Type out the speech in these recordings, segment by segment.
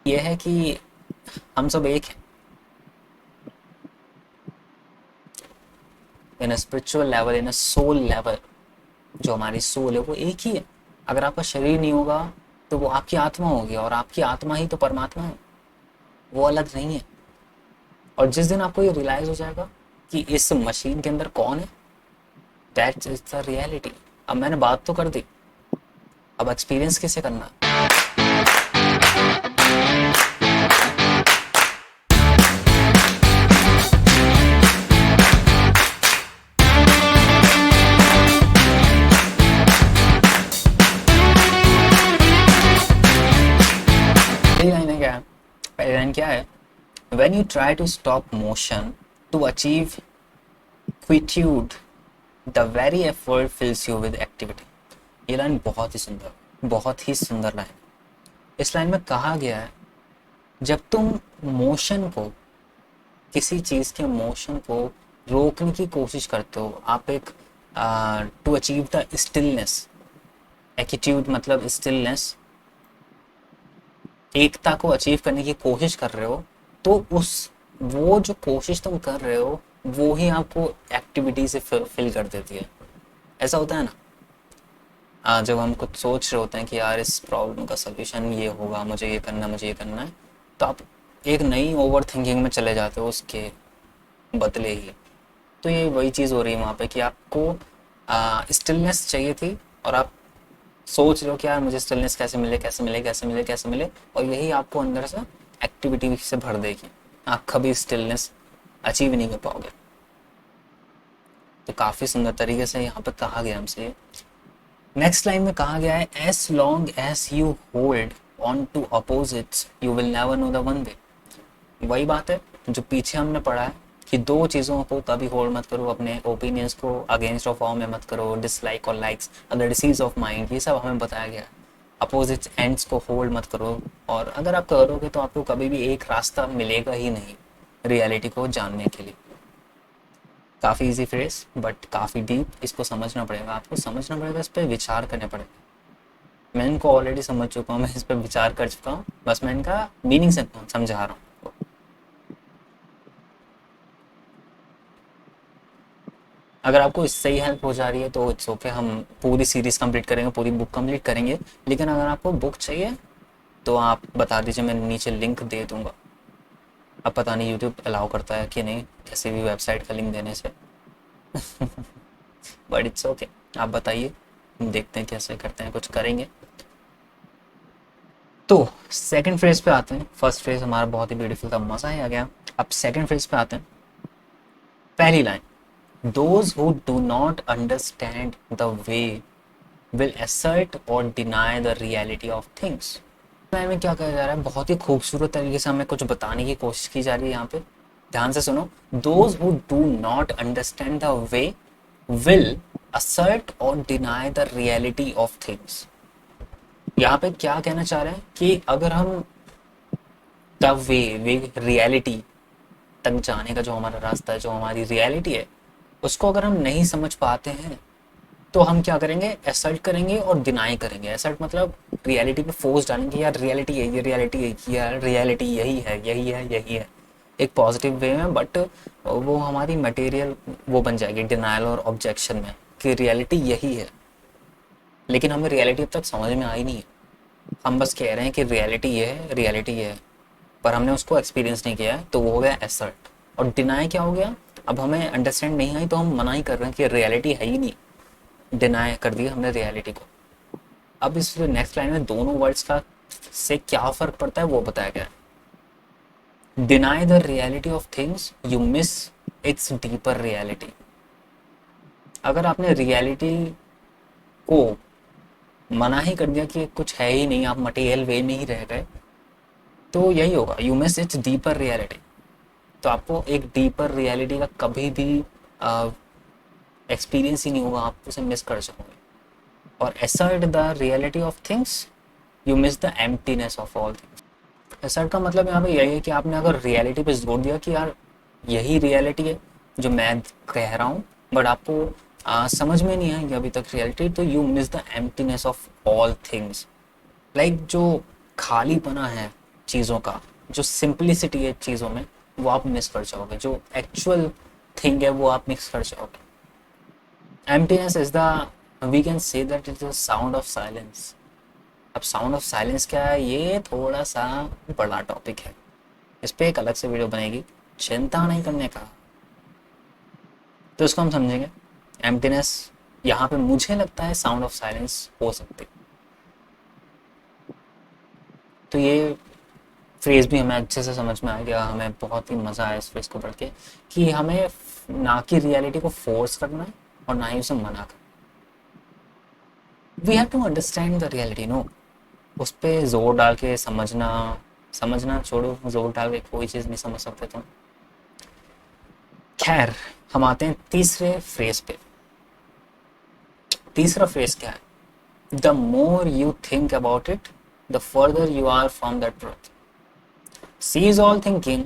ये है कि हम सब एक हैं। In a spiritual level, in a soul level, जो हमारी सोल है वो एक ही है। अगर आपका शरीर नहीं होगा तो वो आपकी आत्मा होगी, और आपकी आत्मा ही तो परमात्मा है, वो अलग नहीं है। और जिस दिन आपको ये रियलाइज हो जाएगा कि इस मशीन के अंदर कौन है, दैट इज द रियलिटी। अब मैंने बात तो कर दी, अब एक्सपीरियंस कैसे करना है। पहली लाइन है क्या है? पहली लाइन क्या है? When you try to stop motion to achieve quietude, the very effort fills you with activity. ये लाइन बहुत ही सुंदर, बहुत ही सुंदर लाइन। इस लाइन में कहा गया है, जब तुम मोशन को, किसी चीज़ के मोशन को रोकने की कोशिश करते हो, आप एक टू अचीव द स्टिलनेस, एक्टिट्यूड मतलब स्टिलनेस, एकता को अचीव करने की कोशिश कर रहे हो, तो उस वो जो कोशिश तुम कर रहे हो वो ही आपको एक्टिविटी से फिल कर देती है। ऐसा होता है ना, जब हम कुछ सोच रहे होते हैं कि यार इस प्रॉब्लम का सोल्यूशन ये होगा, मुझे ये करना है, मुझे ये करना है, तो आप एक नई ओवर थिंकिंग में चले जाते हो उसके बदले ही। तो ये वही चीज़ हो रही है वहाँ पे कि आपको स्टिलनेस चाहिए थी, और आप सोच रहे हो कि यार मुझे स्टिलनेस कैसे मिले, कैसे मिले, कैसे मिले, कैसे मिले, और यही आपको अंदर से एक्टिविटी से भर देगी। आप कभी स्टिलनेस अचीव नहीं कर पाओगे। तो काफ़ी सुंदर तरीके से यहाँ पर कहा गया हमसे। नेक्स्ट लाइन में कहा गया है, as long as you hold on to opposites you will never know the one way. वही बात है जो पीछे हमने पढ़ा है कि दो चीज़ों को कभी होल्ड मत करो, अपने ओपिनियंस को अगेंस्ट ऑफ फॉर्म में मत करो, डिसलाइक और likes other disease of mind, ये सब हमें बताया गया है। अपोजिट एंड्स को होल्ड मत करो, और अगर आप करोगे तो आपको कभी भी एक रास्ता मिलेगा ही नहीं रियलिटी को जानने के लिए। काफ़ी इजी फ्रेज बट काफ़ी डीप, इसको समझना पड़ेगा, आपको समझना पड़ेगा, इस पर विचार करने पड़ेगा। मैं इनको ऑलरेडी समझ चुका हूँ, मैं इस पर विचार कर चुका हूँ, बस मैं इनका मीनिंग समझा रहा हूँ। अगर आपको इससे ही हेल्प हो जा रही है तो इट्स ओके, हम पूरी सीरीज़ कंप्लीट करेंगे, पूरी बुक कंप्लीट करेंगे। लेकिन अगर आपको बुक चाहिए तो आप बता दीजिए, मैं नीचे लिंक दे दूंगा। अब पता नहीं यूट्यूब अलाउ करता है कि नहीं किसी भी वेबसाइट का लिंक देने से, बट इट्स ओके। आप बताइए, देखते हैं कैसे करते हैं, कुछ करेंगे। तो सेकंड फ्रेज पे आते हैं। फर्स्ट फ्रेज हमारा बहुत ही ब्यूटीफुल था, मज़ा ही आ गया। अब सेकंड फ्रेज पे आते हैं। पहली line, those who do not understand the way will assert or deny the reality of things। में क्या कहा जा रहा है, बहुत ही खूबसूरत तरीके से हमें कुछ बताने की कोशिश की जा रही है यहाँ पे। ध्यान से सुनो, those who do not understand the way will assert or deny the reality of things। यहाँ पे क्या कहना चाह रहे हैं कि अगर हम द वे रियलिटी तक जाने का जो हमारा रास्ता है, जो हमारी रियलिटी है, उसको अगर हम नहीं समझ पाते हैं तो हम क्या करेंगे, एसर्ट करेंगे और डिनाई करेंगे। एसर्ट मतलब रियलिटी पे फोर्स डालेंगे, यार रियलिटी है, ये रियलिटी है, यार रियलिटी यही है, यही है, यही है, एक पॉजिटिव वे में। बट वो हमारी मटेरियल वो बन जाएगी डिनाइल और ऑब्जेक्शन में कि रियलिटी यही है, लेकिन हमें रियलिटी अब तक समझ में आई नहीं है। हम बस कह रहे हैं कि रियलिटी ये है, रियलिटी ये है, पर हमने उसको एक्सपीरियंस नहीं किया है, तो वो हो गया एसर्ट। और डिनाई क्या हो गया, अब हमें अंडरस्टैंड नहीं आई तो हम मना ही कर रहे हैं कि रियलिटी है ही नहीं, डिनाई कर दिया हमने रियलिटी को। अब इस नेक्स्ट लाइन में दोनों वर्ड्स का से क्या फर्क पड़ता है वो बताया गया है। Deny the reality of things you miss it's deeper reality. अगर आपने रियलिटी को मना ही कर दिया कि कुछ है ही नहीं, आप मटेरियल वे में ही रह गए, तो यही होगा, you miss it's deeper reality. तो आपको एक डीपर रियलिटी का कभी भी एक्सपीरियंस ही नहीं होगा, आप उसे मिस कर जाओगे। और assert the reality of things you miss the emptiness of all things. Assert का मतलब यहाँ पे यही है कि आपने अगर रियलिटी पे जोर दिया कि यार यही रियलिटी है जो मैं कह रहा हूँ, बट आपको समझ में नहीं आई अभी तक रियलिटी, तो you miss the emptiness of all things. Like जो खालीपना है चीज़ों का, जो सिंप्लिसिटी है चीज़ों में, वो आप मिस कर जाओगे। जो एक्चुअल थिंग है वो आप मिस कर जाओगे। Emptiness is the, we can say that is the sound of silence. अब साउंड ऑफ साइलेंस क्या है, ये थोड़ा सा बड़ा टॉपिक है, इस पर एक अलग से वीडियो बनेगी, चिंता नहीं करने का। तो इसको हम समझेंगे। एम्प्टीनेस यहाँ पे मुझे लगता है साउंड ऑफ साइलेंस हो सकती। तो ये फ्रेज़ भी हमें अच्छे से समझ में आ गया, हमें बहुत ही मज़ा आया इस फ्रेज़ को पढ़ के, कि हमें ना कि रियलिटी को फोर्स करना है और ना ही उसे मना करना। We have to understand the reality, no. उस पर जोर डाल के समझना, समझना छोड़ो, जोर डाल के कोई चीज़ नहीं समझ सकते तुम। खैर, हम आते हैं तीसरे फ्रेज पे। तीसरा फ्रेज क्या है, the more you think about it the further you are from the truth. Cease all thinking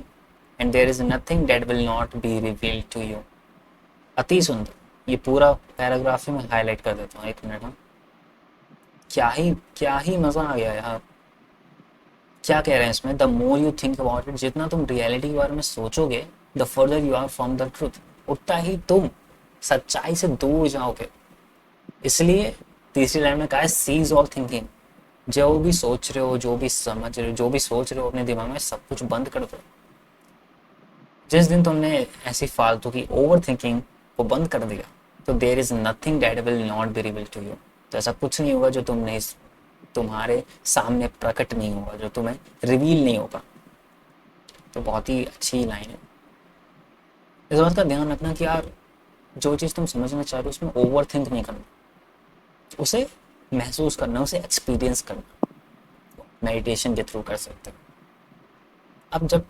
and there is nothing that will not be revealed to you. अति सुंदर। ये पूरा पैराग्राफ ही मैं highlight कर देता हूँ, एक मिनट में। क्या ही मज़ा आ गया यार। क्या कह रहे हैं इसमें, the more you think about it, जितना तुम रियलिटी के बारे में सोचोगे, the further you are from the truth, उतना ही तुम सच्चाई से दूर जाओगे। इसलिए तीसरी लाइन में कहा है, सीज ऑल थिंकिंग। जो भी सोच रहे हो, जो भी समझ रहे हो, जो भी सोच रहे हो अपने दिमाग में, सब कुछ बंद कर दो। जिस दिन तुमने ऐसी फालतू की ओवर थिंकिंग को बंद कर दिया, तो there is nothing that will not be reveal to you. तो ऐसा कुछ नहीं होगा जो तुम नहीं, तुम्हारे सामने प्रकट नहीं होगा, जो तुम्हें रिवील नहीं होगा। तो बहुत ही अच्छी लाइन है। इस बात का ध्यान रखना कि यार, जो चीज़ तुम समझना चाह रहे हो उसमें ओवर थिंक नहीं करना, उसे महसूस करना, उसे एक्सपीरियंस करना। मेडिटेशन के थ्रू कर सकते हो। अब जब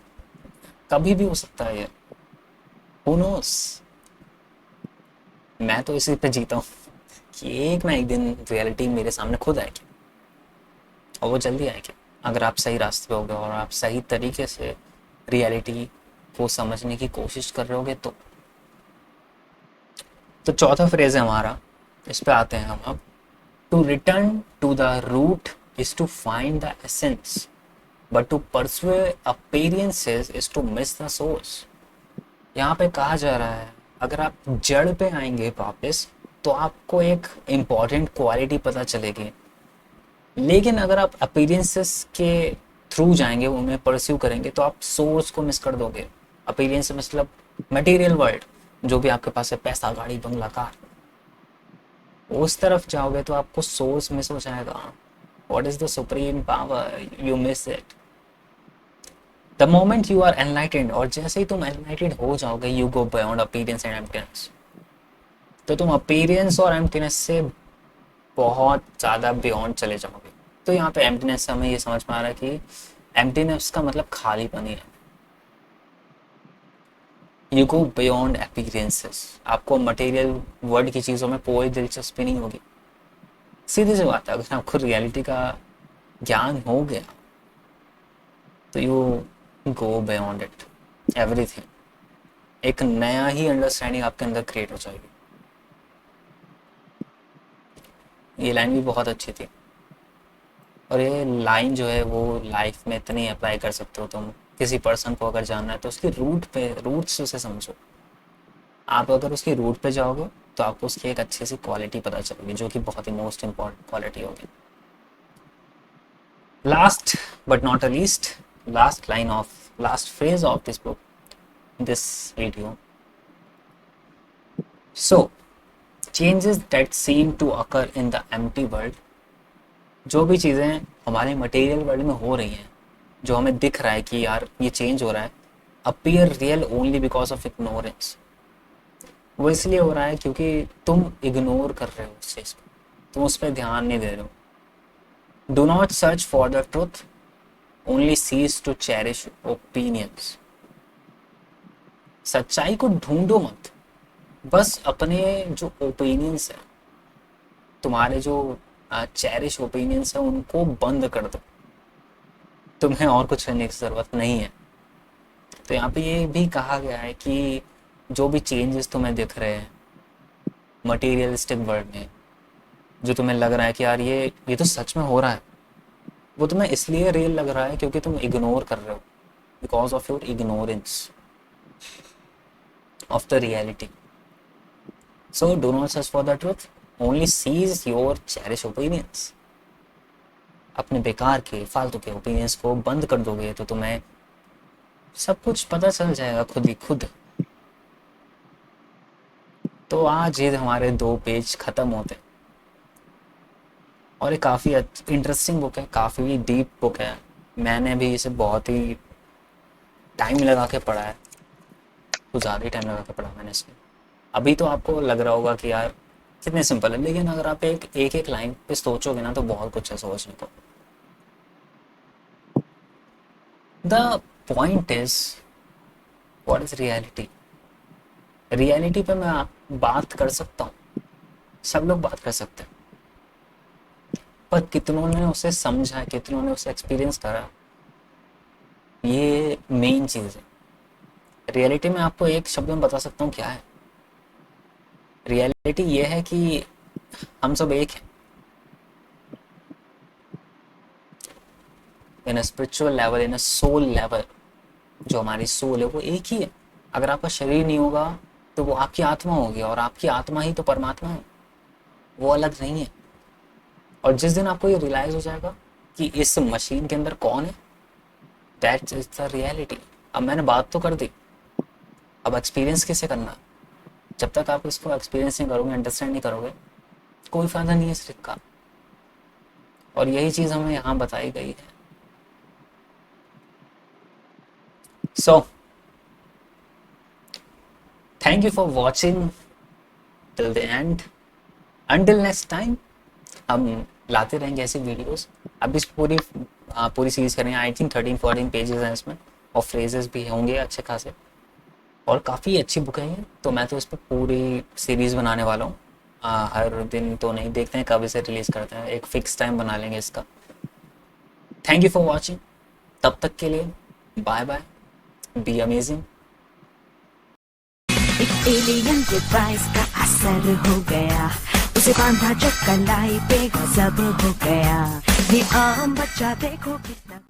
कभी भी हो सकता है ये, हु नोस। मैं तो इसी पे जीता हूँ कि एक ना एक दिन रियलिटी मेरे सामने खुद आएगी, और वो जल्दी आएगी, अगर आप सही रास्ते पे होगे और आप सही तरीके से रियलिटी को समझने की कोशिश कर रहे होगे तो चौथा फ्रेज है हमारा, इस पे आते हैं हम अब। To return to the root is to find the essence, but to pursue appearances is to miss the source. यहाँ पे कहा जा रहा है, अगर आप जड़ पे आएंगे वापस, तो आपको एक इम्पॉर्टेंट क्वालिटी पता चलेगी। लेकिन अगर आप अपीयरेंसेस के थ्रू जाएंगे, उन्हें परस्यू करेंगे, तो आप सोर्स को मिस कर दोगे। अपीयरेंस मतलब मटेरियल वर्ल्ड, जो भी आपके पास है, पैसा, गाड़ी, बंगला, कार, उस तरफ जाओगे तो आपको सोर्स मिस हो जाएगा। What is the supreme power, you miss it the moment you are enlightened. और जैसे ही तुम एनलाइटेंड हो जाओगे, you go beyond appearance and emptiness. तो तुम अपीयरेंस और एम्प्टीनेस से बहुत ज़्यादा बियॉन्ड चले जाओगे। तो यहाँ पे एम्प्टीनेस से हमें ये समझ में आ रहा है कि एम्प्टीनेस का मतलब खालीपन ही है। यू गो बियॉन्ड अपीयरेंसेस, आपको मटेरियल वर्ल्ड की चीज़ों में कोई दिलचस्पी नहीं होगी। सीधी सी बात है, अगर आपको रियलिटी का ज्ञान हो गया, तो you go beyond it everything. एक नया ही अंडरस्टैंडिंग आपके अंदर क्रिएट हो जाएगी। ये लाइन भी बहुत अच्छी थी, और ये लाइन जो है वो लाइफ में इतनी अप्लाई कर सकते हो तुम। किसी पर्सन को अगर जानना है तो उसकी रूट से उसे समझो। आप अगर उसकी रूट पे जाओगे तो आपको उसकी एक अच्छी सी क्वालिटी पता चलेगी, जो कि बहुत ही मोस्ट इम्पॉर्टेंट क्वालिटी होगी। Last but not a least, last phrase of this book, this video. So changes that seem to occur in the empty world, जो भी चीज़ें हमारे मटेरियल वर्ल्ड में हो रही हैं, जो हमें दिख रहा है कि यार ये चेंज हो रहा है, appear real only because of ignorance. वो इसलिए हो रहा है क्योंकि तुम इग्नोर कर रहे हो उस चीज़ को, तुम उस पर ध्यान नहीं दे रहे हो। Do not search for the truth, only cease to cherish opinions. सच्चाई को ढूंढो मत, बस अपने जो ओपिनियंस है, तुम्हारे जो चेरिश ओपिनियंस है, उनको बंद कर दो। तुम्हें और कुछ करने की ज़रूरत नहीं है। तो यहाँ पे ये भी कहा गया है कि जो भी चेंजेस तुम्हें दिख रहे हैं मटेरियलिस्टिक वर्ल्ड में, जो तुम्हें लग रहा है कि यार ये तो सच में हो रहा है, वो तुम्हें इसलिए रियल लग रहा है क्योंकि तुम इग्नोर कर रहे हो, because of your ignorance of the reality. So do not search for the truth, only sees your cherish opinions. अपने बेकार के फालतू के ओपिनियंस को बंद कर दोगे तो तुम्हें सब कुछ पता चल जाएगा खुद ही खुद. तो आज ये हमारे 2 पेज ख़त्म होते हैं. और ये काफ़ी इंटरेस्टिंग बुक है, काफ़ी डीप बुक है. मैंने भी इसे बहुत ही टाइम लगा के पढ़ा है, कुछ ज़्यादा ही टाइम लगा के पढ़ा मैंने इसमें. अभी तो आपको लग रहा होगा कि यार कितने सिंपल है, लेकिन अगर आप एक लाइन पे सोचोगे ना तो बहुत कुछ है सोचने को. The point is what is reality. Reality पे मैं बात कर सकता हूँ, सब लोग बात कर सकते हैं, पर कितनों ने उसे समझा, कितनों ने उसे एक्सपीरियंस करा, ये मेन चीज़ है. रियलिटी में आपको एक शब्द में बता सकता हूँ क्या है. रियलिटी ये है कि हम सब एक हैं. In a spiritual level, in a soul level, जो हमारी सोल है वो एक ही है. अगर आपका शरीर नहीं होगा तो वो आपकी आत्मा होगी, और आपकी आत्मा ही तो परमात्मा है, वो अलग नहीं है. और जिस दिन आपको ये रियलाइज हो जाएगा कि इस मशीन के अंदर कौन है, दैट इज द रियलिटी. अब मैंने बात तो कर दी, अब एक्सपीरियंस कैसे करना. जब तक आप इसको एक्सपीरियंस नहीं करोगे, अंडरस्टैंड नहीं करोगे, कोई फायदा नहीं है इस ट्रिक का. और यही चीज़ हमें यहाँ बताई गई है. So thank you for watching till the end. Until next time हम लाते रहेंगे ऐसी वीडियोस. अब इस पूरी सीरीज करेंगे. आई थिंक 13-14 पेजेस हैं इसमें, और फ्रेजेस भी होंगे अच्छे खासे, और काफ़ी अच्छी बुक है ये. तो मैं तो इस पर पूरी सीरीज़ बनाने वाला हूँ. हर दिन तो नहीं, देखते हैं कब इसे रिलीज़ करते हैं, एक फिक्स टाइम बना लेंगे इसका. Thank you for watching. तब तक के लिए बाय बाय, बी अमेजिंग. एक एलियन के प्राइस का असर हो गया, उसे बांधा जो कलाई पे गजब हो गया. ये आम बच्चा देखो कितना